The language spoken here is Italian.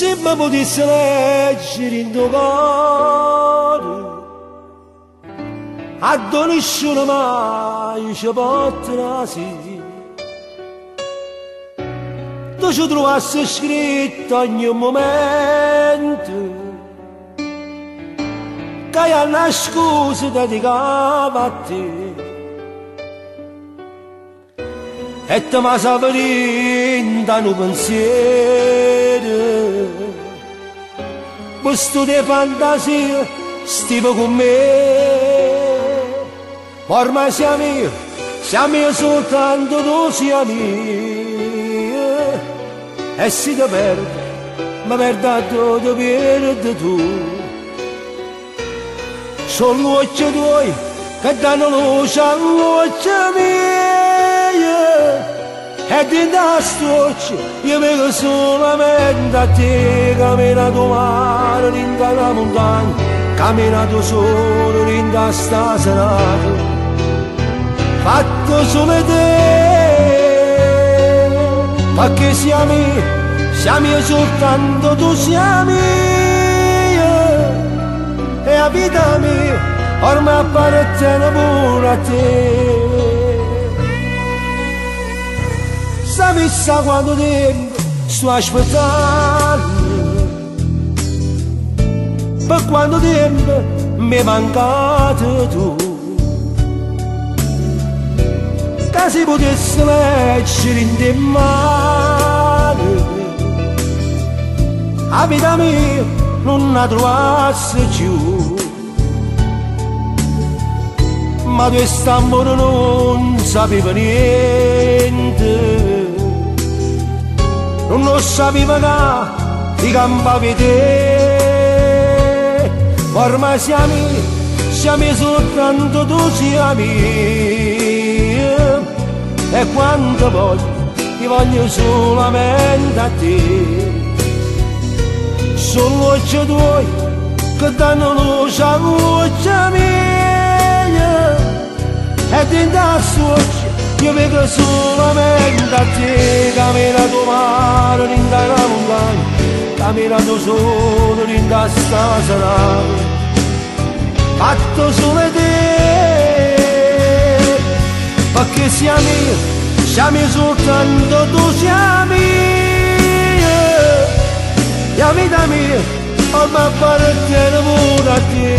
Se mi potessi leggere in tuo cuore, a nessuno mai ci porterà sì. Tu ci trovassi scritto ogni momento che hai una scusa dedicata a te. E te mi sa venendo un pensiero, questo di fantasia stiva con me. Ormai siamo soltanto tu mia. E se ti perdo, mi perdo ti perdi tu. Sono occhi tuoi che danno luce all'occhi mia. E dentro a st'occhi io vedo solamente a te. Camminato mare, dentro la montagna, camminato solo dentro sta serata, fatto solo te. Perché siamo soltanto tu siamo io. E la vita mia ormai appartiene pure a te. Sa quanto tempo sto aspettando, per quanto tempo mi è mancato tu. Che si potesse leggere in te mani, la vita mia non la trovasse più. Ma tu quest'amore non sapeva niente, non sapeva che ti campavi te. Ormai siamo soltanto tu siamo. E quando voglio solamente a te. Sono occhi tuoi che danno luce all'occhi mia. E dentro a occhi io vedo solamente a te. Camminato mare, dentro la montagna, camminato solo dentro sta serata, fatto solo te. Perché siamo soltanto tu siamo. La vita mia ormai appartiene pure a te.